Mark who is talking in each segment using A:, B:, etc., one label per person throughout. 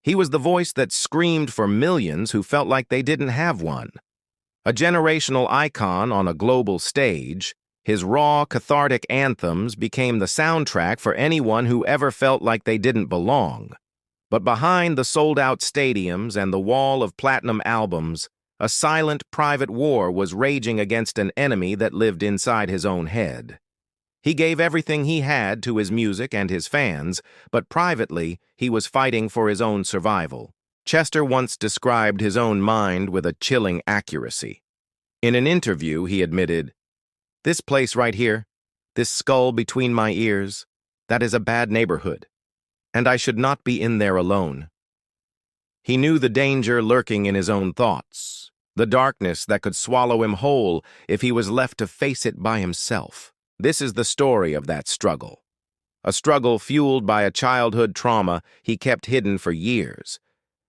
A: He was the voice that screamed for millions who felt like they didn't have one. A generational icon on a global stage, his raw, cathartic anthems became the soundtrack for anyone who ever felt like they didn't belong. But behind the sold-out stadiums and the wall of platinum albums, a silent private war was raging against an enemy that lived inside his own head. He gave everything he had to his music and his fans, but privately, he was fighting for his own survival. Chester once described his own mind with a chilling accuracy. In an interview, he admitted, "This place right here, this skull between my ears, that is a bad neighborhood, and I should not be in there alone." He knew the danger lurking in his own thoughts, the darkness that could swallow him whole if he was left to face it by himself. This is the story of that struggle. A struggle fueled by a childhood trauma he kept hidden for years,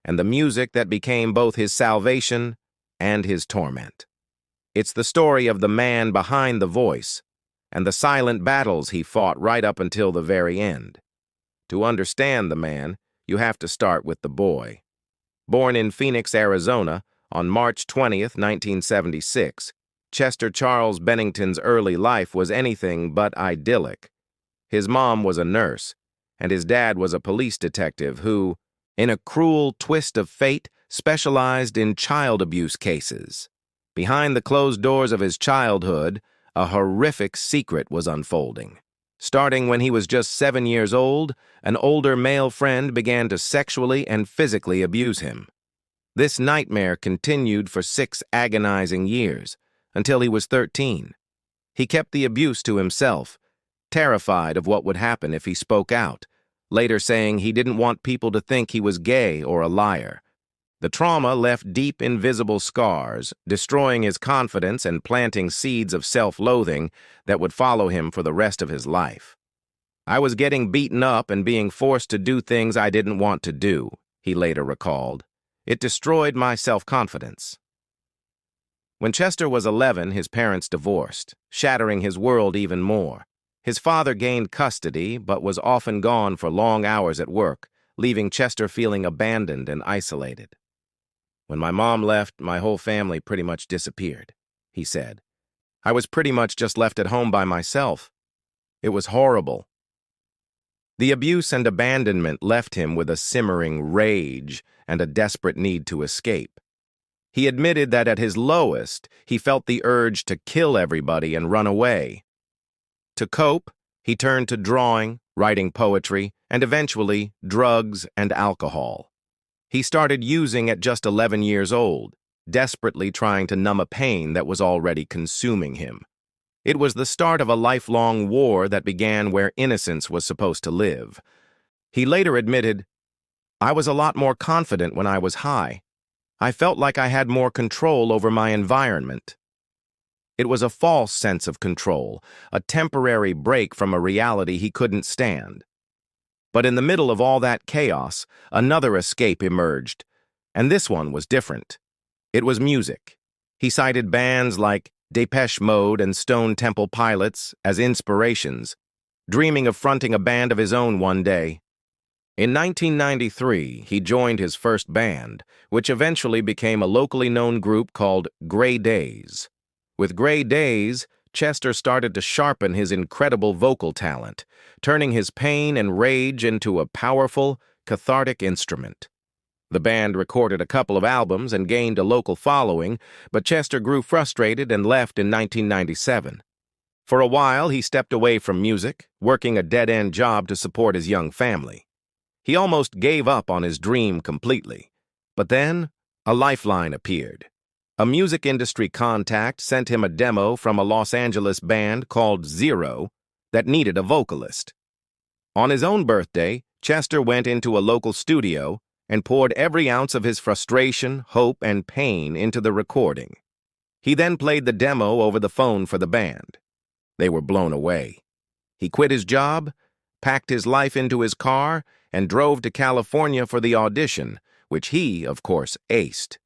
A: and the music that became both his salvation and his torment. It's the story of the man behind the voice and the silent battles he fought right up until the very end. To understand the man, you have to start with the boy. Born in Phoenix, Arizona, on March 20th, 1976, Chester Charles Bennington's early life was anything but idyllic. His mom was a nurse, and his dad was a police detective who, in a cruel twist of fate, specialized in child abuse cases. Behind the closed doors of his childhood, a horrific secret was unfolding. Starting when he was just 7 years old, an older male friend began to sexually and physically abuse him. This nightmare continued for 6 agonizing years, until he was 13. He kept the abuse to himself, terrified of what would happen if he spoke out, later saying he didn't want people to think he was gay or a liar. The trauma left deep, invisible scars, destroying his confidence and planting seeds of self-loathing that would follow him for the rest of his life. "I was getting beaten up and being forced to do things I didn't want to do," he later recalled. "It destroyed my self-confidence." When Chester was 11, his parents divorced, shattering his world even more. His father gained custody, but was often gone for long hours at work, leaving Chester feeling abandoned and isolated. "When my mom left, my whole family pretty much disappeared," he said. "I was pretty much just left at home by myself. It was horrible." The abuse and abandonment left him with a simmering rage and a desperate need to escape. He admitted that at his lowest, he felt the urge to kill everybody and run away. To cope, he turned to drawing, writing poetry, and eventually drugs and alcohol. He started using at just 11 years old, desperately trying to numb a pain that was already consuming him. It was the start of a lifelong war that began where innocence was supposed to live. He later admitted, "I was a lot more confident when I was high. I felt like I had more control over my environment." It was a false sense of control, a temporary break from a reality he couldn't stand. But in the middle of all that chaos, another escape emerged, and this one was different. It was music. He cited bands like Depeche Mode and Stone Temple Pilots as inspirations, dreaming of fronting a band of his own one day. In 1993, he joined his first band, which eventually became a locally known group called Gray Days. With Gray Days, Chester started to sharpen his incredible vocal talent, turning his pain and rage into a powerful, cathartic instrument. The band recorded a couple of albums and gained a local following, but Chester grew frustrated and left in 1997. For a while, he stepped away from music, working a dead-end job to support his young family. He almost gave up on his dream completely. But then, a lifeline appeared. A music industry contact sent him a demo from a Los Angeles band called Zero that needed a vocalist. On his own birthday, Chester went into a local studio and poured every ounce of his frustration, hope, and pain into the recording. He then played the demo over the phone for the band. They were blown away. He quit his job, packed his life into his car, and drove to California for the audition, which he, of course, aced.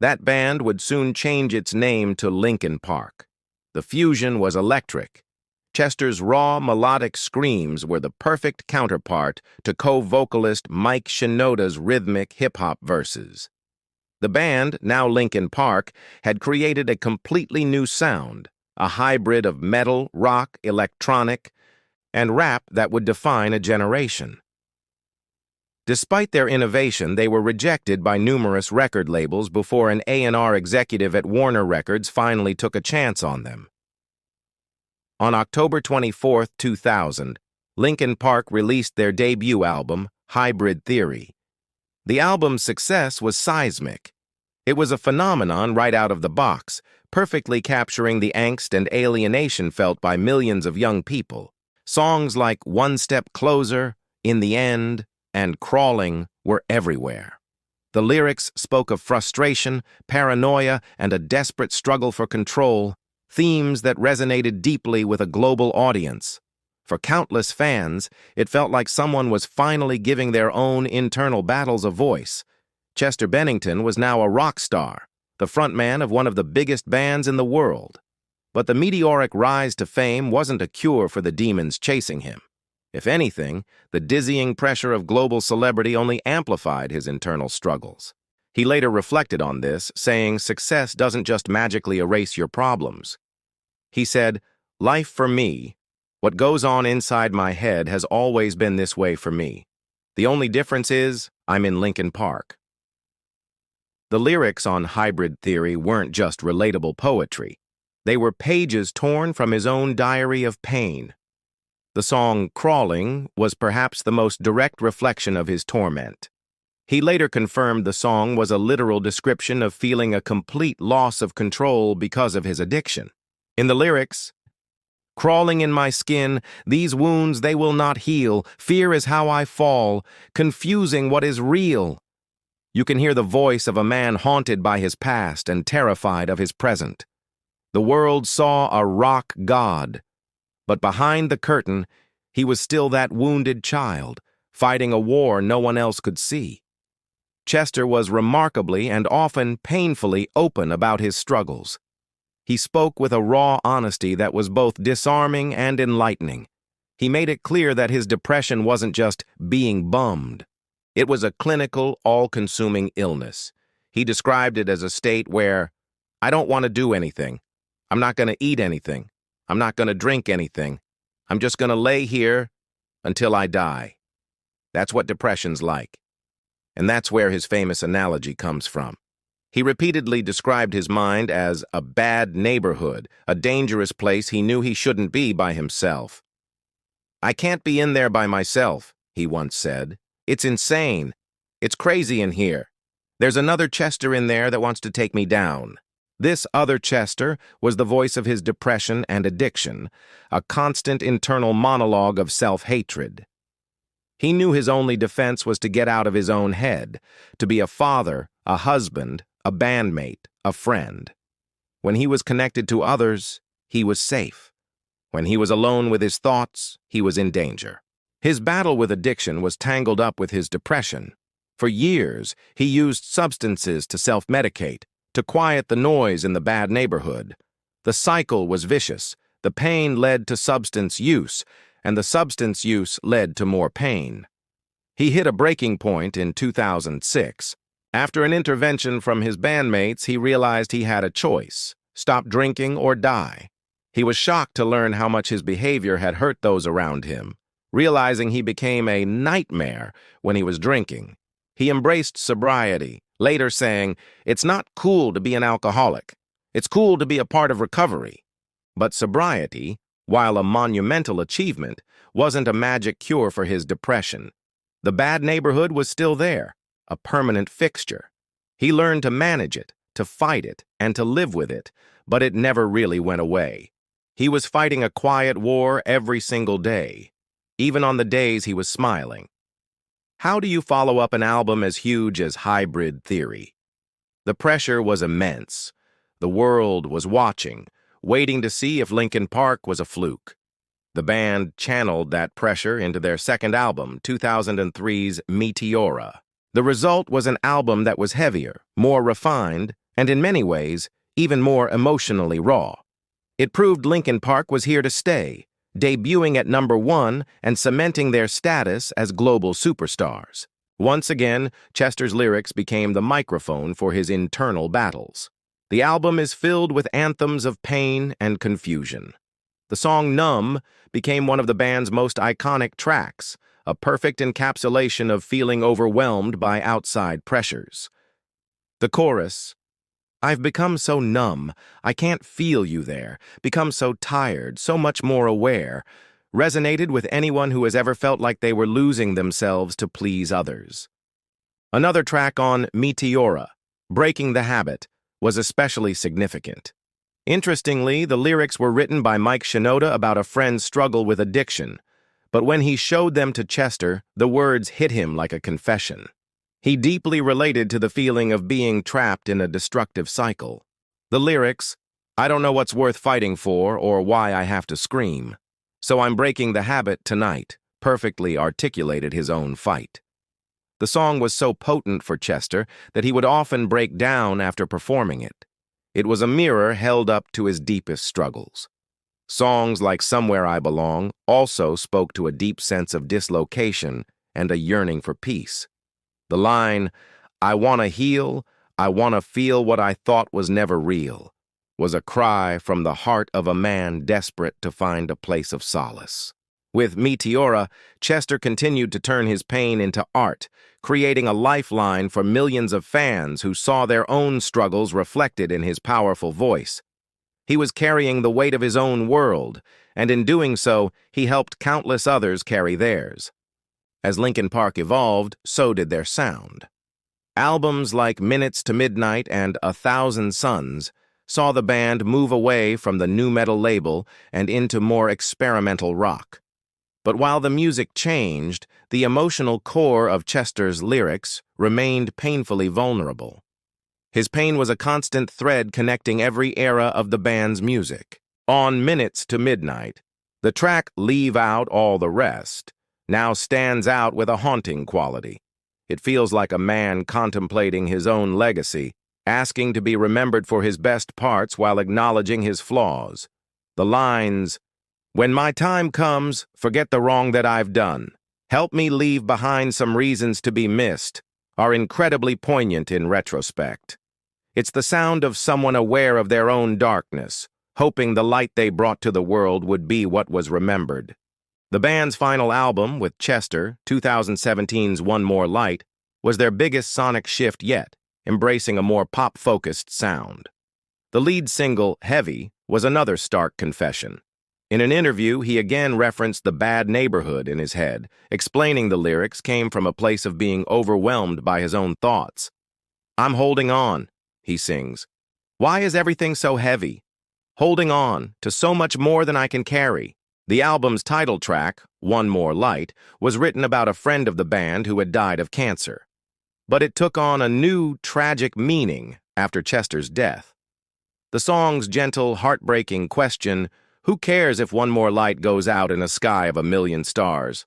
A: That band would soon change its name to Linkin Park. The fusion was electric. Chester's raw, melodic screams were the perfect counterpart to co-vocalist Mike Shinoda's rhythmic hip-hop verses. The band, now Linkin Park, had created a completely new sound, a hybrid of metal, rock, electronic, and rap that would define a generation. Despite their innovation, they were rejected by numerous record labels before an A&R executive at Warner Records finally took a chance on them. On October 24, 2000, Linkin Park released their debut album, Hybrid Theory. The album's success was seismic. It was a phenomenon right out of the box, perfectly capturing the angst and alienation felt by millions of young people. Songs like One Step Closer, In the End, and Crawling were everywhere. The lyrics spoke of frustration, paranoia, and a desperate struggle for control, themes that resonated deeply with a global audience. For countless fans, it felt like someone was finally giving their own internal battles a voice. Chester Bennington was now a rock star, the frontman of one of the biggest bands in the world. But the meteoric rise to fame wasn't a cure for the demons chasing him. If anything, the dizzying pressure of global celebrity only amplified his internal struggles. He later reflected on this, saying, "Success doesn't just magically erase your problems." He said, "Life for me, what goes on inside my head has always been this way for me. The only difference is I'm in Linkin Park." The lyrics on Hybrid Theory weren't just relatable poetry. They were pages torn from his own diary of pain. The song Crawling was perhaps the most direct reflection of his torment. He later confirmed the song was a literal description of feeling a complete loss of control because of his addiction. In the lyrics, "Crawling in my skin, these wounds they will not heal, fear is how I fall, confusing what is real." You can hear the voice of a man haunted by his past and terrified of his present. The world saw a rock god, but behind the curtain, he was still that wounded child, fighting a war no one else could see. Chester was remarkably and often painfully open about his struggles. He spoke with a raw honesty that was both disarming and enlightening. He made it clear that his depression wasn't just being bummed. It was a clinical, all-consuming illness. He described it as a state where, "I don't want to do anything. I'm not going to eat anything. I'm not going to drink anything. I'm just going to lay here until I die." That's what depression's like. And that's where his famous analogy comes from. He repeatedly described his mind as a bad neighborhood, a dangerous place he knew he shouldn't be by himself. "I can't be in there by myself," he once said. "It's insane. It's crazy in here. There's another Chester in there that wants to take me down." This other Chester was the voice of his depression and addiction, a constant internal monologue of self-hatred. He knew his only defense was to get out of his own head, to be a father, a husband, a bandmate, a friend. When he was connected to others, he was safe. When he was alone with his thoughts, he was in danger. His battle with addiction was tangled up with his depression. For years, he used substances to self-medicate, to quiet the noise in the bad neighborhood. The cycle was vicious. The pain led to substance use, and the substance use led to more pain. He hit a breaking point in 2006. After an intervention from his bandmates, he realized he had a choice: stop drinking or die. He was shocked to learn how much his behavior had hurt those around him. Realizing he became a nightmare when he was drinking, he embraced sobriety, later saying, "It's not cool to be an alcoholic. It's cool to be a part of recovery." But sobriety, while a monumental achievement, wasn't a magic cure for his depression. The bad neighborhood was still there, a permanent fixture. He learned to manage it, to fight it, and to live with it, but it never really went away. He was fighting a quiet war every single day, even on the days he was smiling. How do you follow up an album as huge as Hybrid Theory? The pressure was immense. The world was watching, waiting to see if Linkin Park was a fluke. The band channeled that pressure into their second album, 2003's Meteora. The result was an album that was heavier, more refined, and in many ways, even more emotionally raw. It proved Linkin Park was here to stay, debuting at #1 and cementing their status as global superstars. Once again, Chester's lyrics became the microphone for his internal battles. The album is filled with anthems of pain and confusion. The song "Numb" became one of the band's most iconic tracks, a perfect encapsulation of feeling overwhelmed by outside pressures. The chorus, "I've become so numb, I can't feel you there, become so tired, so much more aware," resonated with anyone who has ever felt like they were losing themselves to please others. Another track on Meteora, "Breaking the Habit," was especially significant. Interestingly, the lyrics were written by Mike Shinoda about a friend's struggle with addiction, but when he showed them to Chester, the words hit him like a confession. He deeply related to the feeling of being trapped in a destructive cycle. The lyrics, "I don't know what's worth fighting for or why I have to scream, so I'm breaking the habit tonight," perfectly articulated his own fight. The song was so potent for Chester that he would often break down after performing it. It was a mirror held up to his deepest struggles. Songs like "Somewhere I Belong" also spoke to a deep sense of dislocation and a yearning for peace. The line, "I want to heal, I want to feel what I thought was never real," was a cry from the heart of a man desperate to find a place of solace. With Meteora, Chester continued to turn his pain into art, creating a lifeline for millions of fans who saw their own struggles reflected in his powerful voice. He was carrying the weight of his own world, and in doing so, he helped countless others carry theirs. As Linkin Park evolved, so did their sound. Albums like Minutes to Midnight and 1,000 Suns saw the band move away from the nu metal label and into more experimental rock. But while the music changed, the emotional core of Chester's lyrics remained painfully vulnerable. His pain was a constant thread connecting every era of the band's music. On Minutes to Midnight, the track "Leave Out All the Rest" now stands out with a haunting quality. It feels like a man contemplating his own legacy, asking to be remembered for his best parts while acknowledging his flaws. The lines, "When my time comes, forget the wrong that I've done. Help me leave behind some reasons to be missed," are incredibly poignant in retrospect. It's the sound of someone aware of their own darkness, hoping the light they brought to the world would be what was remembered. The band's final album, with Chester, 2017's One More Light, was their biggest sonic shift yet, embracing a more pop-focused sound. The lead single, "Heavy," was another stark confession. In an interview, he again referenced the bad neighborhood in his head, explaining the lyrics came from a place of being overwhelmed by his own thoughts. "I'm holding on," he sings. "Why is everything so heavy? Holding on to so much more than I can carry." The album's title track, "One More Light," was written about a friend of the band who had died of cancer. But it took on a new, tragic meaning after Chester's death. The song's gentle, heartbreaking question, "Who cares if one more light goes out in a sky of 1,000,000 stars?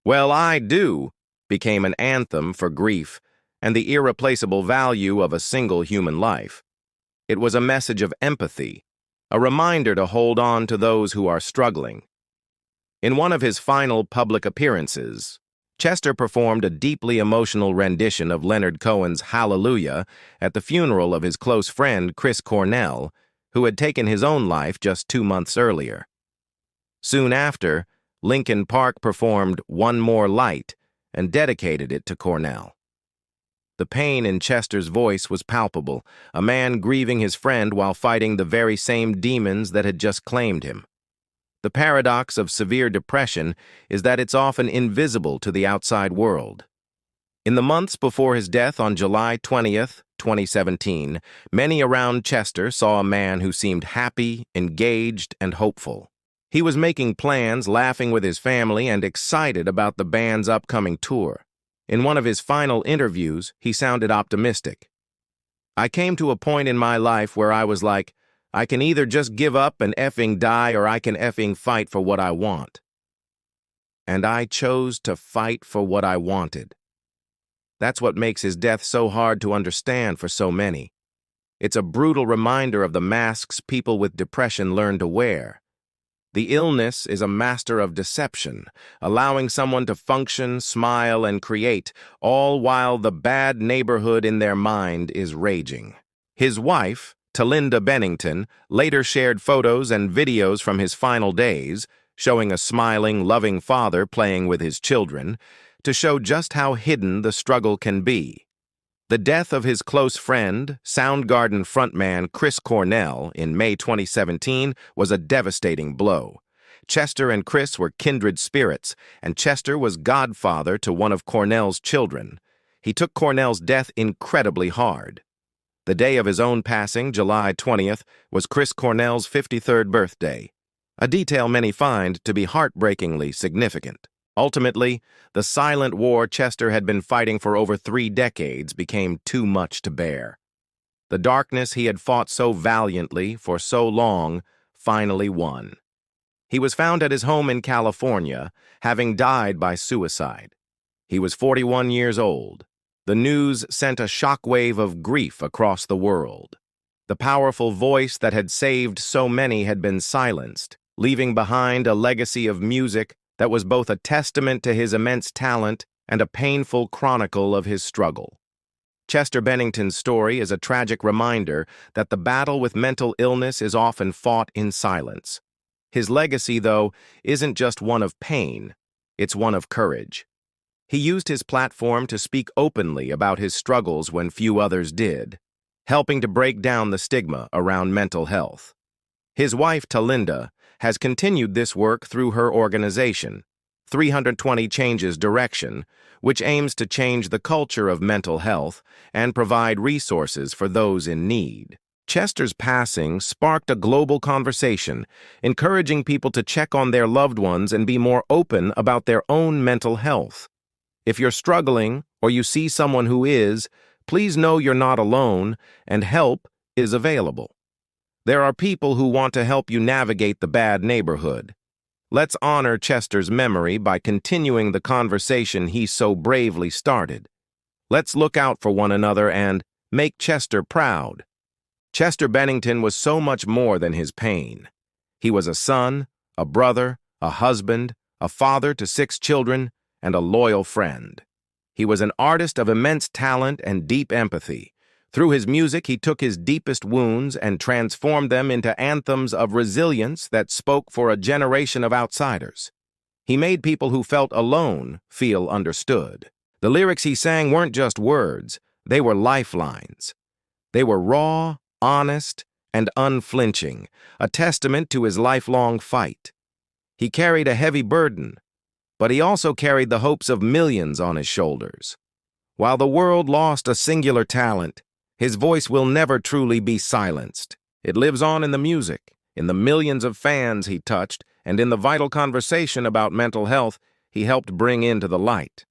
A: Well, I do," became an anthem for grief and the irreplaceable value of a single human life. It was a message of empathy, a reminder to hold on to those who are struggling. In one of his final public appearances, Chester performed a deeply emotional rendition of Leonard Cohen's "Hallelujah" at the funeral of his close friend Chris Cornell, who had taken his own life just 2 months earlier. Soon after, Linkin Park performed "One More Light" and dedicated it to Cornell. The pain in Chester's voice was palpable, a man grieving his friend while fighting the very same demons that had just claimed him. The paradox of severe depression is that it's often invisible to the outside world. In the months before his death on July 20th, 2017, many around Chester saw a man who seemed happy, engaged, and hopeful. He was making plans, laughing with his family, and excited about the band's upcoming tour. In one of his final interviews, he sounded optimistic. "I came to a point in my life where I was like, I can either just give up and effing die or I can effing fight for what I want. And I chose to fight for what I wanted." That's what makes his death so hard to understand for so many. It's a brutal reminder of the masks people with depression learn to wear. The illness is a master of deception, allowing someone to function, smile, and create, all while the bad neighborhood in their mind is raging. His wife, Bennington, later shared photos and videos from his final days, showing a smiling, loving father playing with his children, to show just how hidden the struggle can be. The death of his close friend, Soundgarden frontman Chris Cornell, in May 2017 was a devastating blow. Chester and Chris were kindred spirits, and Chester was godfather to one of Cornell's children. He took Cornell's death incredibly hard. The day of his own passing, July 20th, was Chris Cornell's 53rd birthday, a detail many find to be heartbreakingly significant. Ultimately, the silent war Chester had been fighting for over 3 decades became too much to bear. The darkness he had fought so valiantly for so long finally won. He was found at his home in California, having died by suicide. He was 41 years old. The news sent a shockwave of grief across the world. The powerful voice that had saved so many had been silenced, leaving behind a legacy of music that was both a testament to his immense talent and a painful chronicle of his struggle. Chester Bennington's story is a tragic reminder that the battle with mental illness is often fought in silence. His legacy, though, isn't just one of pain, it's one of courage. He used his platform to speak openly about his struggles when few others did, helping to break down the stigma around mental health. His wife, Talinda, has continued this work through her organization, 320 Changes Direction, which aims to change the culture of mental health and provide resources for those in need. Chester's passing sparked a global conversation, encouraging people to check on their loved ones and be more open about their own mental health. If you're struggling or you see someone who is, please know you're not alone and help is available. There are people who want to help you navigate the bad neighborhood. Let's honor Chester's memory by continuing the conversation he so bravely started. Let's look out for one another and make Chester proud. Chester Bennington was so much more than his pain. He was a son, a brother, a husband, a father to 6 children, and a loyal friend. He was an artist of immense talent and deep empathy. Through his music, he took his deepest wounds and transformed them into anthems of resilience that spoke for a generation of outsiders. He made people who felt alone feel understood. The lyrics he sang weren't just words, they were lifelines. They were raw, honest, and unflinching, a testament to his lifelong fight. He carried a heavy burden, but he also carried the hopes of millions on his shoulders. While the world lost a singular talent, his voice will never truly be silenced. It lives on in the music, in the millions of fans he touched, and in the vital conversation about mental health he helped bring into the light.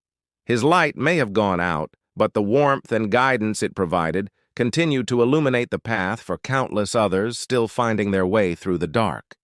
A: His light may have gone out, but the warmth and guidance it provided continued to illuminate the path for countless others still finding their way through the dark.